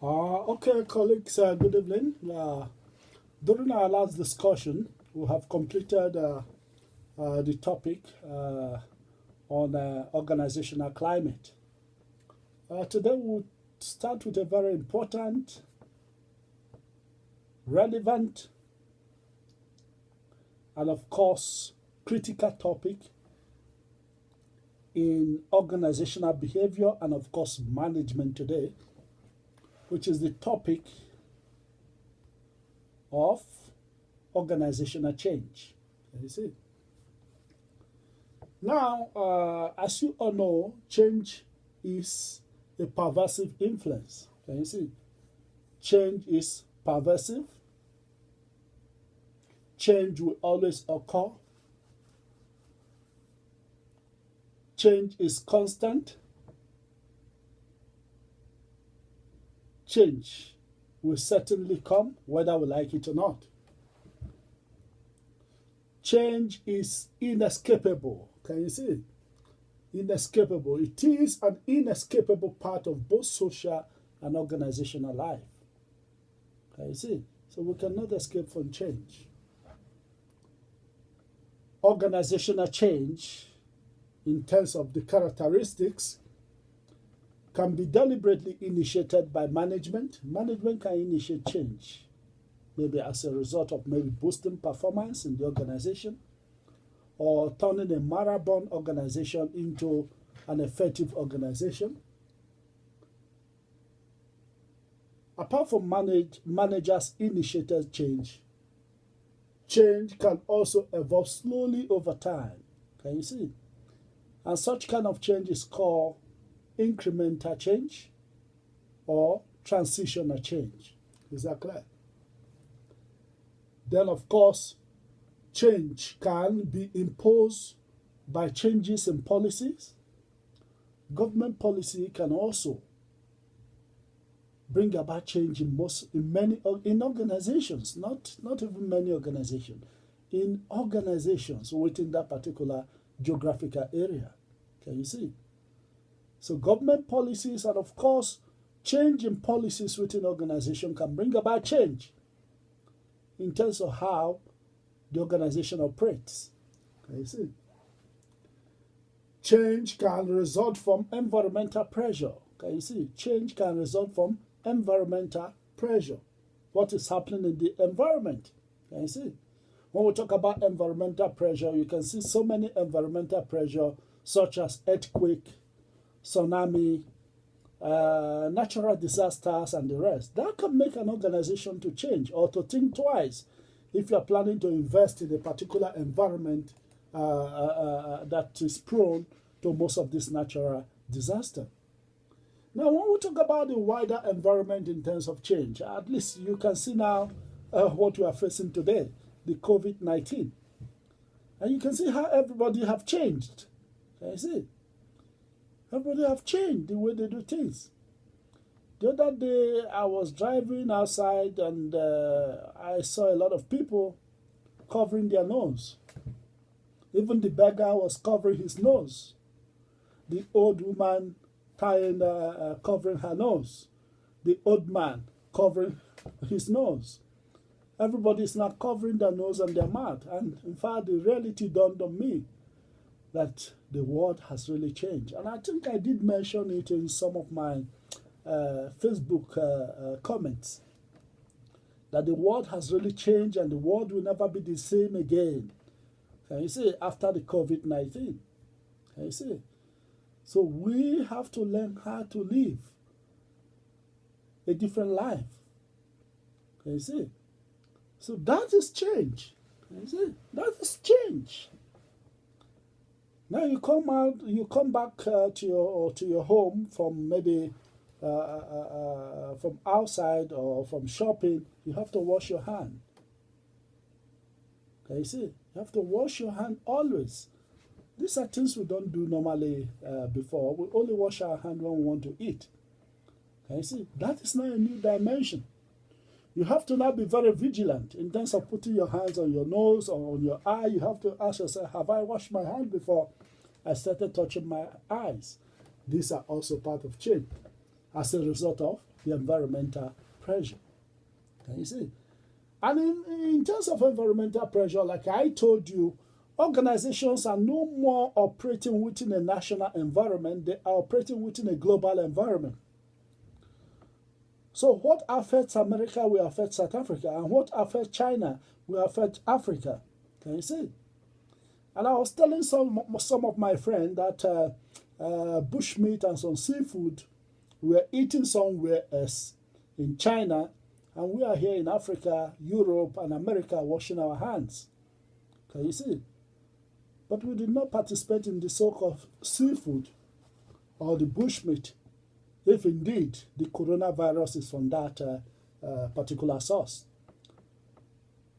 Okay, colleagues, good evening. During our last discussion, we have completed the topic on organizational climate. Today, we'll start with a very important, relevant, and of course, critical topic in organizational behavior and, of course, management today, which is the topic of organizational change. Can you see? Now, as you all know, change is a pervasive influence. Can you see? Change is pervasive. Change will always occur. Change is constant. Change will certainly come, whether we like it or not. Change is inescapable. Can you see? Inescapable. It is an inescapable part of both social and organizational life. Can you see? So we cannot escape from change. Organizational change, in terms of the characteristics, can be deliberately initiated by management. Management can initiate change, maybe as a result of maybe boosting performance in the organization or turning a marathon organization into an effective organization. Apart from managers initiated change, change can also evolve slowly over time. Can you see? And such kind of change is called incremental change or transitional change. Is that clear? Then, of course, change can be imposed by changes in policies. Government policy can also bring about change in many organizations, not even many organizations, in organizations within that particular geographical area. Can you see? So government policies and, of course, change in policies within organization can bring about change in terms of how the organization operates. Can you see? Change can result from environmental pressure. Can you see? Change can result from environmental pressure. What is happening in the environment? Can you see? When we talk about environmental pressure, you can see so many environmental pressure, such as earthquake, tsunami, natural disasters, and the rest. That can make an organization to change or to think twice if you are planning to invest in a particular environment that is prone to most of this natural disaster. Now, when we talk about the wider environment in terms of change, at least you can see now what we are facing today, the COVID-19. And you can see how everybody have changed. Can you see? Everybody have changed the way they do things. The other day, I was driving outside and I saw a lot of people covering their nose. Even the beggar was covering his nose. The old woman covering her nose. The old man covering his nose. Everybody is now covering their nose and their mouth. And in fact, the reality dawned on me that the world has really changed. And I think I did mention it in some of my Facebook comments, that the world has really changed and the world will never be the same again. Can you see? After the COVID-19. Can you see? So we have to learn how to live a different life. Can you see? So that is change. Can you see? That is change. Now you come back to your home from maybe from outside or from shopping. You have to wash your hand. Can you see? You have to wash your hand always. These are things we don't do normally before. We only wash our hand when we want to eat. Can you see? That is now a new dimension. You have to now be very vigilant in terms of putting your hands on your nose or on your eye. You have to ask yourself, have I washed my hand before I started touching my eyes? These are also part of change. as a result of the environmental pressure. Can you see? And in terms of environmental pressure, like I told you, organizations are no more operating within a national environment, they are operating within a global environment. So what affects America will affect South Africa, and what affects China will affect Africa. Can you see? And I was telling some of my friends that bushmeat and some seafood were eaten somewhere else in China, and we are here in Africa, Europe, and America washing our hands. Can you see? But we did not participate in the so-called seafood or the bushmeat, if indeed the coronavirus is from that particular source.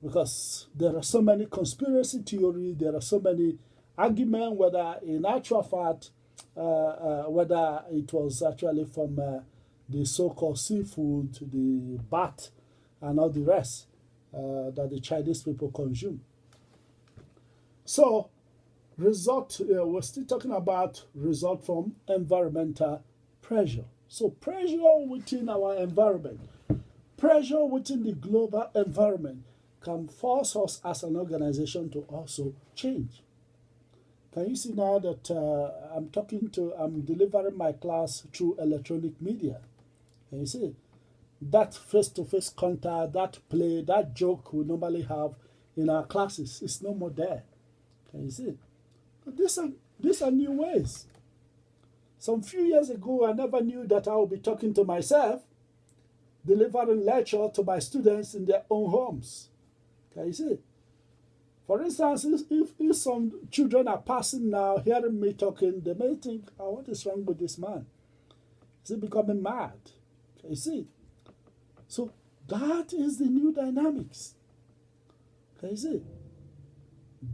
Because there are so many conspiracy theories, there are so many arguments whether in actual fact, whether it was actually from the so-called seafood, the bat, and all the rest that the Chinese people consume. So, we're still talking about result from environmental pressure. So, pressure within our environment, pressure within the global environment can force us as an organization to also change. Can you see now that I'm delivering my class through electronic media? Can you see? That face-to-face contact, that play, that joke we normally have in our classes is no more there. Can you see? But these are new ways. Some few years ago, I never knew that I would be talking to myself, delivering lecture to my students in their own homes. Can you see? For instance, if some children are passing now, hearing me talking, they may think, oh, what is wrong with this man? Is he becoming mad? Can you see? So that is the new dynamics. Can you see?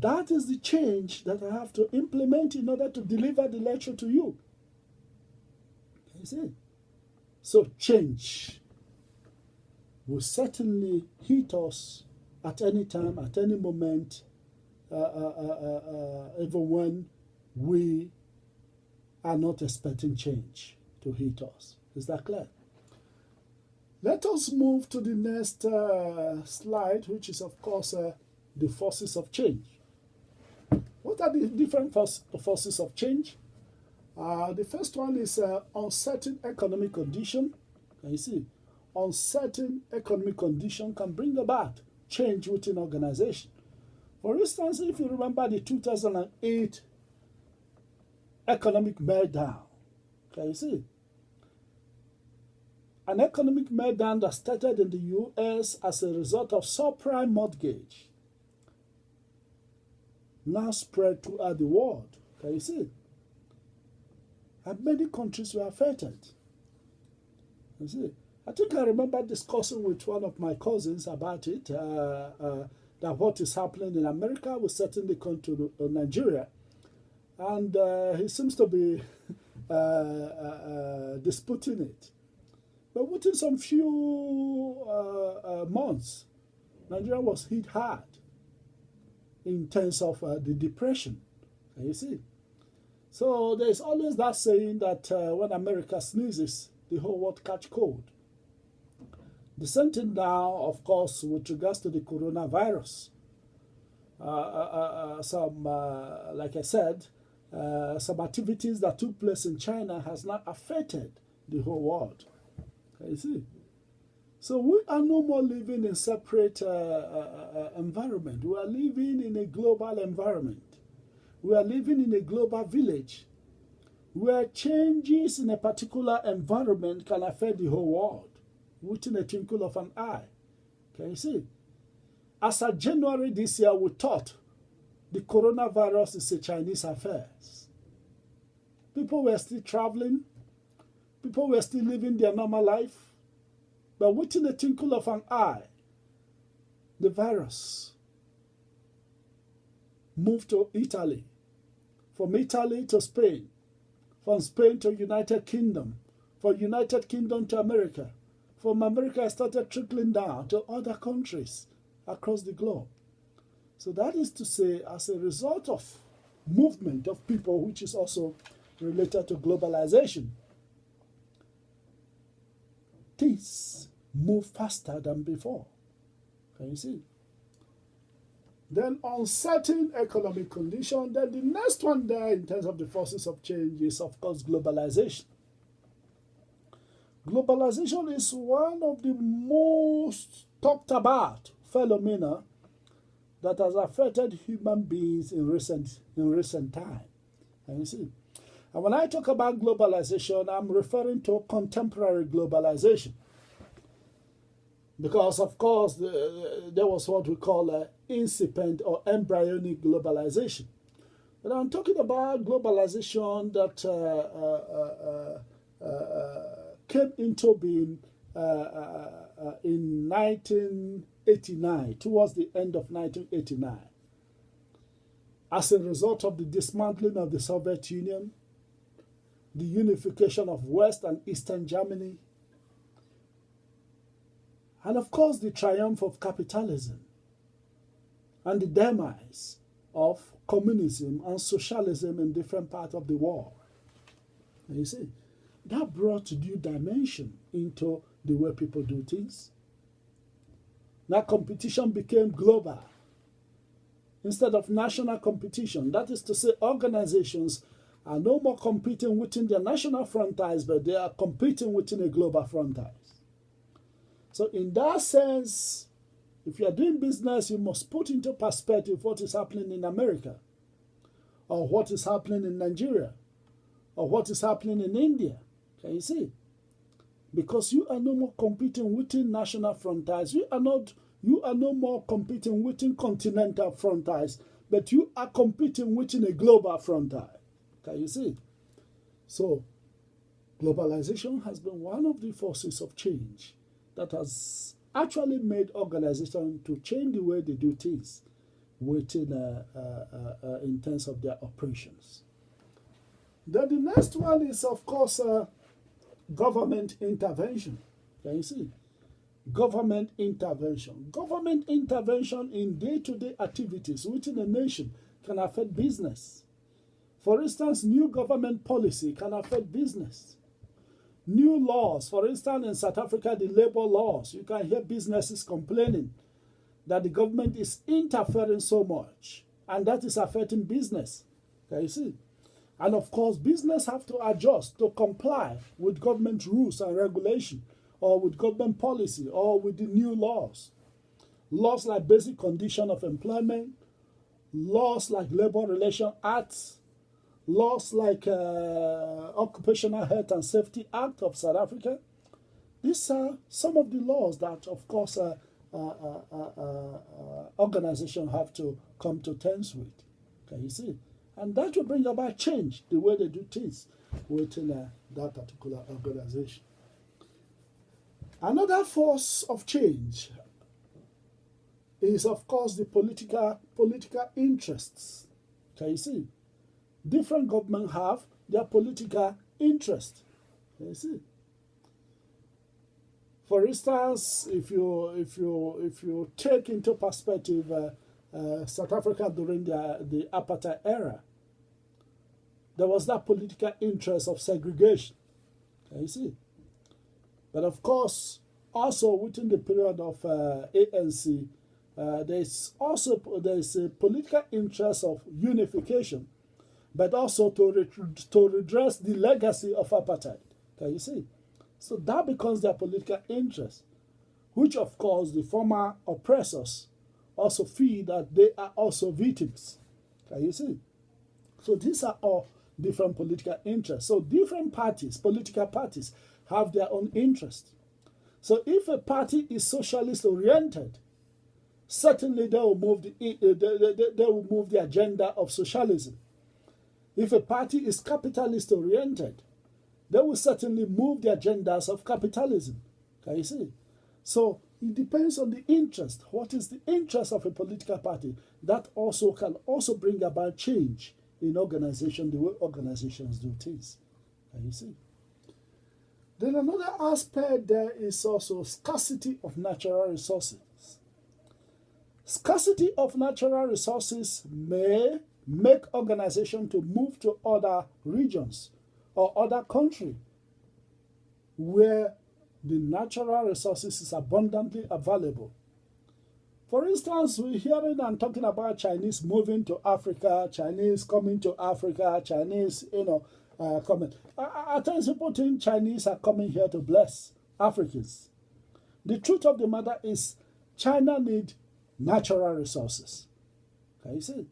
That is the change that I have to implement in order to deliver the lecture to you. Can you see? So change will certainly hit us at any time, at any moment, even when we are not expecting change to hit us. Is that clear? Let us move to the next slide, which is, of course, the forces of change. What are the different forces of change? The first one is uncertain economic condition. Can you see? Uncertain economic condition can bring about change within organization. For instance, if you remember the 2008 economic meltdown, can you see? An economic meltdown that started in the US as a result of subprime mortgage now spread throughout the world. Can you see? And many countries were affected. You see? I think I remember discussing with one of my cousins about it, that what is happening in America will certainly come to Nigeria. And he seems to be disputing it. But within some few months, Nigeria was hit hard in terms of the depression. Can you see? So there's always that saying that when America sneezes, the whole world catch cold. The same thing now, of course, with regards to the coronavirus. Like I said, some activities that took place in China has not affected the whole world. Can you see? So we are no more living in separate environment. We are living in a global environment. We are living in a global village where changes in a particular environment can affect the whole world within a twinkle of an eye. Can you see? As of January this year, we thought the coronavirus is a Chinese affair. People were still traveling. People were still living their normal life. But within a twinkle of an eye, the virus moved to Italy, from Italy to Spain, from Spain to United Kingdom, from United Kingdom to America. From America, it started trickling down to other countries across the globe. So that is to say, as a result of movement of people, which is also related to globalization, things move faster than before. Can you see? Then uncertain economic condition. Then the next one there in terms of the forces of change is, of course, globalization. Globalization is one of the most talked about phenomena that has affected human beings in recent time. Can you see? And when I talk about globalization, I'm referring to contemporary globalization. Because, of course, there was what we call incipient or embryonic globalization. But I'm talking about globalization that came into being in 1989, towards the end of 1989, as a result of the dismantling of the Soviet Union, the unification of West and Eastern Germany, and of course the triumph of capitalism and the demise of communism and socialism in different parts of the world. And you see, that brought new dimension into the way people do things. Now competition became global instead of national competition. That is to say, organizations are no more competing within their national frontiers, but they are competing within a global frontiers. So in that sense, if you are doing business, you must put into perspective what is happening in America, or what is happening in Nigeria, or what is happening in India. Can you see? Because you are no more competing within national frontiers. You are no more competing within continental frontiers, but you are competing within a global frontier. Can you see? So, globalization has been one of the forces of change that has actually made organizations to change the way they do things within in terms of their operations. Then the next one is, of course, government intervention. Can you see? Government intervention. Government intervention in day-to-day activities within a nation can affect business. For instance, new government policy can affect business. New laws, for instance, in South Africa, the labor laws, you can hear businesses complaining that the government is interfering so much, and that is affecting business. Can you see? And of course, business have to adjust to comply with government rules and regulation, or with government policy, or with the new laws. Laws like Basic Condition of Employment, laws like Labor Relation Acts, laws like Occupational Health and Safety Act of South Africa. These are some of the laws that, of course, organizations have to come to terms with. Can you see? And that will bring about change, the way they do things within that particular organization. Another force of change is, of course, the political interests. Can you see? Different governments have their political interest. Can you see? For instance, if you take into perspective South Africa during the apartheid era, there was that political interest of segregation. Can you see? But of course, also within the period of ANC, there's a political interest of unification, but also to redress the legacy of apartheid. Can you see? So that becomes their political interest, which of course the former oppressors also feel that they are also victims. Can you see? So these are all different political interests. So different parties, political parties, have their own interest. So if a party is socialist oriented, certainly they will move the agenda of socialism. If a party is capitalist oriented, they will certainly move the agendas of capitalism. Can you see? So it depends on the interest. What is the interest of a political party? That also can also bring about change in organization, the way organizations do things. Can you see? Then another aspect there is also scarcity of natural resources. Scarcity of natural resources may make organizations to move to other regions or other countries where the natural resources is abundantly available. For instance, we're hearing and talking about Chinese moving to Africa, Chinese coming to Africa, Chinese, coming. At times people think Chinese are coming here to bless Africans. The truth of the matter is China need natural resources. Can you see?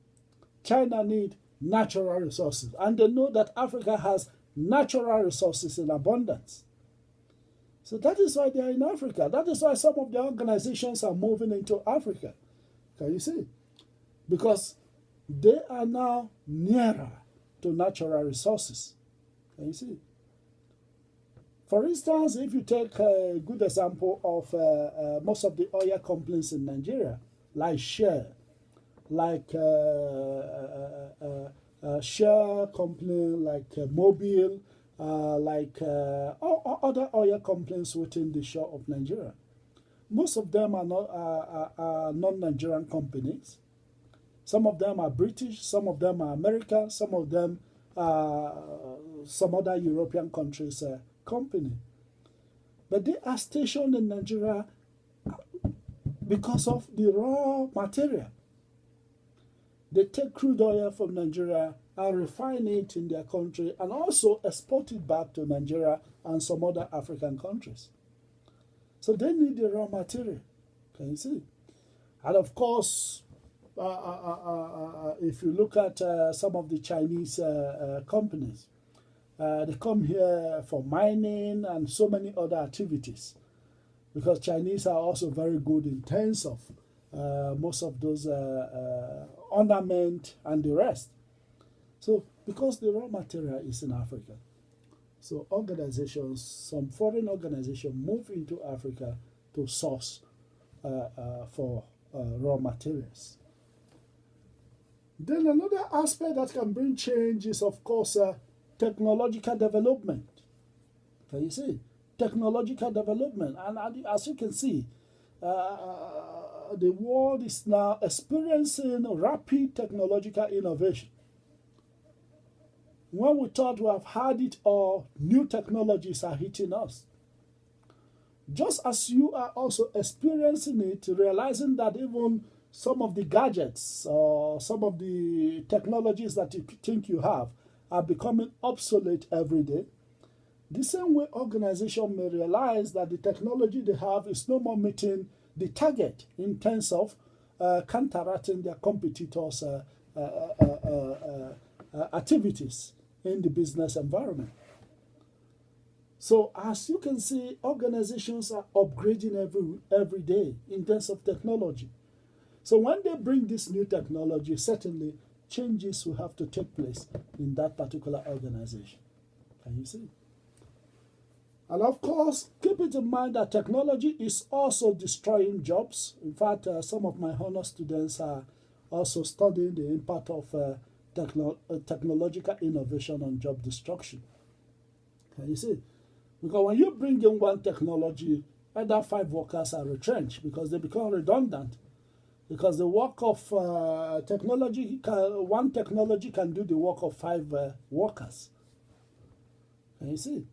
China need natural resources. And they know that Africa has natural resources in abundance. So that is why they are in Africa. That is why some of the organizations are moving into Africa. Can you see? Because they are now nearer to natural resources. Can you see? For instance, if you take a good example of most of the oil companies in Nigeria, like Shell, like Shell company, like Mobil, like other oil companies within the shore of Nigeria. Most of them are non-Nigerian companies. Some of them are British, some of them are American, some of them some other European countries' company. But they are stationed in Nigeria because of the raw material. They take crude oil from Nigeria and refine it in their country and also export it back to Nigeria and some other African countries. So they need the raw material. Can you see? And of course, if you look at some of the Chinese companies, they come here for mining and so many other activities, because Chinese are also very good in terms of most of those ornament and the rest. So because the raw material is in Africa, so organizations, some foreign organizations move into Africa to source for raw materials. Then another aspect that can bring change is, of course, technological development. Can you see? Technological development. And as you can see, the world is now experiencing rapid technological innovation. When we thought we have had it all, new technologies are hitting us. Just as you are also experiencing it, realizing that even some of the gadgets or some of the technologies that you think you have are becoming obsolete every day, the same way organizations may realize that the technology they have is no more meeting the target in terms of counteracting their competitors' activities in the business environment. So as you can see, organizations are upgrading every day in terms of technology. So when they bring this new technology, certainly changes will have to take place in that particular organization. Can you see? And of course, keep it in mind that technology is also destroying jobs. In fact, some of my honor students are also studying the impact of technological innovation on job destruction. Can you see? Because when you bring in one technology, either 5 workers are retrenched because they become redundant. Because the work of one technology can do the work of 5 workers. Can you see?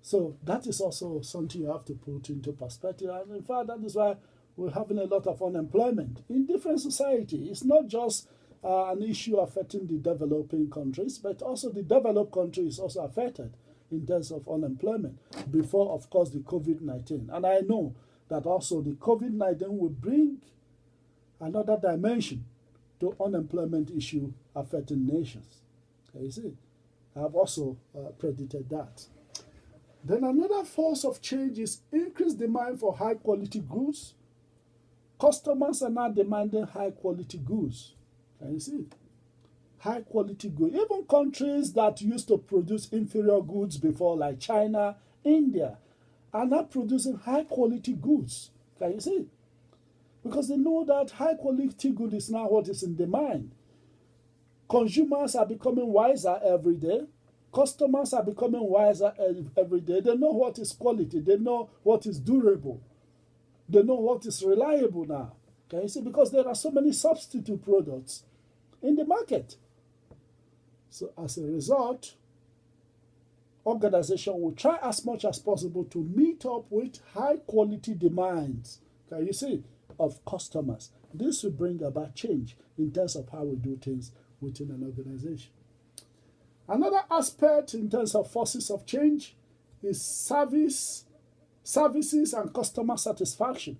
So that is also something you have to put into perspective. And in fact, that is why we're having a lot of unemployment in different societies. It's not just an issue affecting the developing countries, but also the developed countries also affected in terms of unemployment before, of course, the COVID-19. And I know that also the COVID-19 will bring another dimension to unemployment issue affecting nations. Can you see? I have also predicted that. Then another force of change is increased demand for high quality goods. Customers are now demanding high quality goods. Can you see? High quality goods. Even countries that used to produce inferior goods before, like China, India, are now producing high quality goods. Can you see? Because they know that high quality good is now what is in demand. Consumers are becoming wiser every day. Customers are becoming wiser every day. They know what is quality. They know what is durable. They know what is reliable now. Can you see? Because there are so many substitute products in the market. So as a result, organization will try as much as possible to meet up with high quality demands, can you see, of customers. This will bring about change in terms of how we do things within an organization. Another aspect in terms of forces of change is services and customer satisfaction.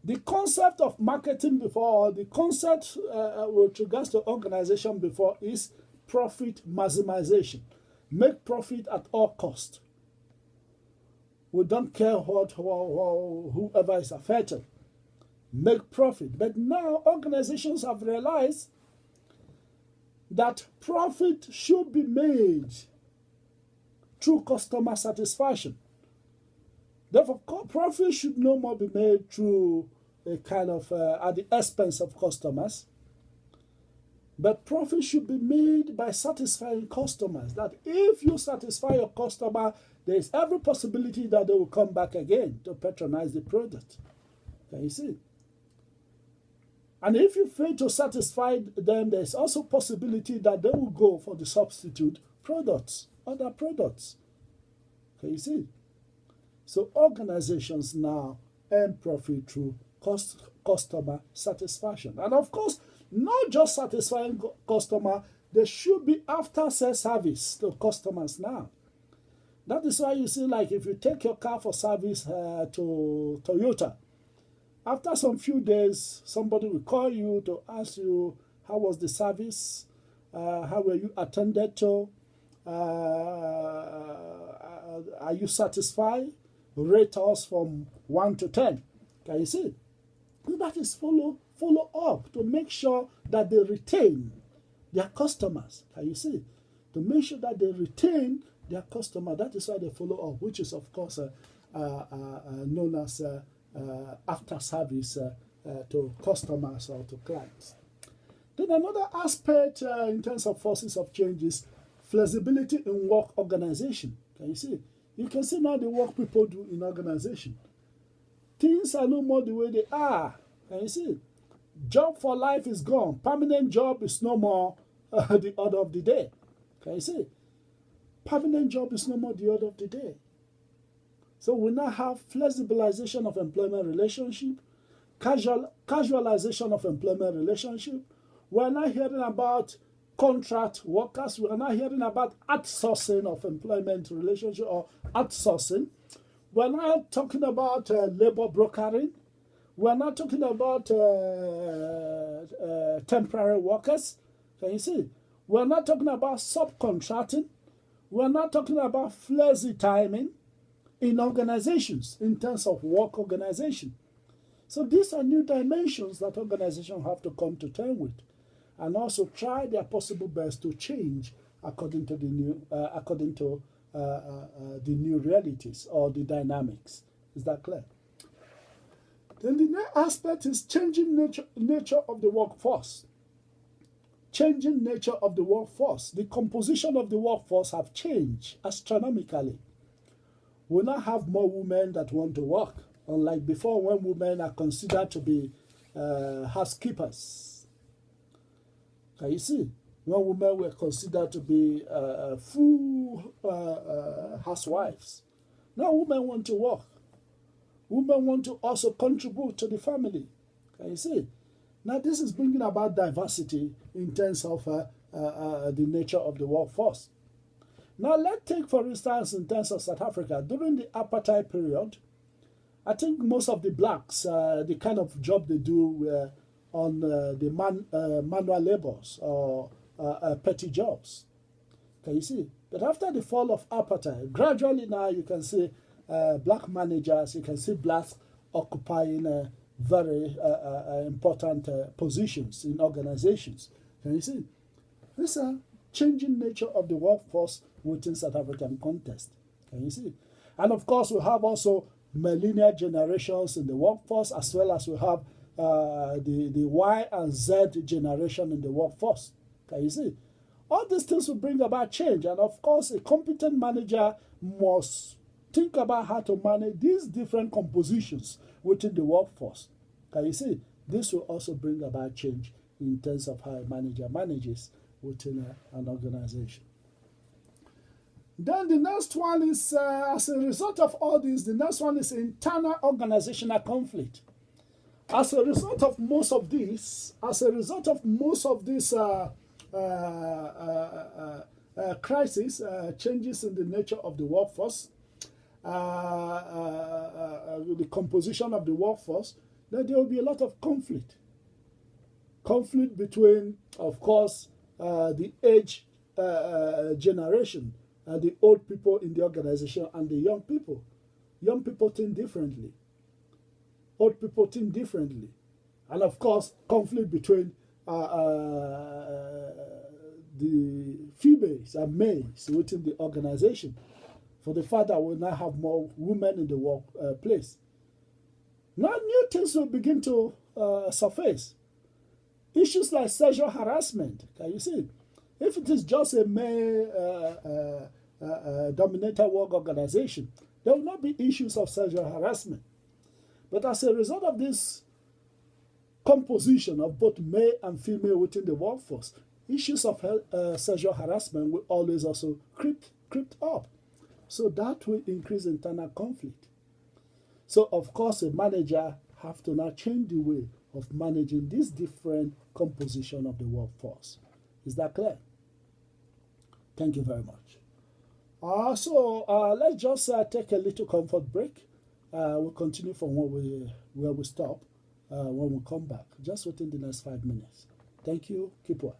The concept of marketing before, the concept with regards to organization before is profit maximization. Make profit at all cost. We don't care whoever is affected. Make profit. But now organizations have realized that profit should be made through customer satisfaction. Therefore, profit should no more be made through a kind of at the expense of customers. But profit should be made by satisfying customers. That if you satisfy your customer, there is every possibility that they will come back again to patronize the product. Can you see? And if you fail to satisfy them, there is also possibility that they will go for the substitute products, other products. Can you see? So organizations now earn profit through customer satisfaction. And of course, not just satisfying customer, there should be after-sales service to customers now. That is why you see, like if you take your car for service to Toyota, after some few days, somebody will call you to ask you, how was the service? How were you attended to? Are you satisfied? Rate us from 1 to 10. Can you see? That is follow up to make sure that they retain their customers. Can you see? To make sure that they retain their customer. That is why they follow up, which is of course known as after service to customers or to clients. Then another aspect in terms of forces of change is flexibility in work organization. Can you see? You can see now the work people do in organization. Things are no more the way they are. Can you see? Job for life is gone. Permanent job is no more the order of the day. Can you see? Permanent job is no more the order of the day. So we now have flexibilization of employment relationship, casualization of employment relationship. We're now hearing about contract workers. We're now hearing about outsourcing of employment relationship or outsourcing. We're now talking about labor brokering. We're not talking about temporary workers. Can you see? We're not talking about subcontracting. We're not talking about flexi timing in organizations in terms of work organization. So these are new dimensions that organizations have to come to terms with, and also try their possible best to change according to the new realities or the dynamics. Is that clear? Then the next aspect is changing nature of the workforce. Changing nature of the workforce. The composition of the workforce have changed astronomically. We now have more women that want to work, unlike before when women are considered to be housekeepers. Can you see? When women were considered to be full housewives. Now women want to work. Women want to also contribute to the family. Can you see? Now this is bringing about diversity in terms of the nature of the workforce. Now let's take, for instance, in terms of South Africa, during the apartheid period, I think most of the blacks, the kind of job they do were on the manual labors or petty jobs. Can you see? But after the fall of apartheid, gradually now you can see black managers, you can see blacks occupying very important positions in organizations. Can you see? This is a changing nature of the workforce within South African context. Can you see? And of course, we have also millennial generations in the workforce, as well as we have the Y and Z generation in the workforce. Can you see? All these things will bring about change. And of course, a competent manager must think about how to manage these different compositions within the workforce. Can you see? This will also bring about change in terms of how a manager manages within an organization. Then the next one is, as a result of all this, the next one is internal organizational conflict. As a result of most of this, crisis, changes in the nature of the workforce, the composition of the workforce, then there will be a lot of conflict. Conflict between, of course, the age generation, the old people in the organization, and the young people. Young people think differently. Old people think differently. And of course, conflict between the females and males within the organization. For the fact that we now have more women in the workplace. Now new things will begin to surface. Issues like sexual harassment. Can you see? If it is just a male dominated work organization, there will not be issues of sexual harassment. But as a result of this composition of both male and female within the workforce, issues of sexual harassment will always also creep up. So that will increase internal conflict. So of course a manager have to now change the way of managing this different composition of the workforce. Is that clear? Thank you very much. So let's just take a little comfort break. We'll continue from where we stop when we come back, just within the next 5 minutes. Thank you. Keep well.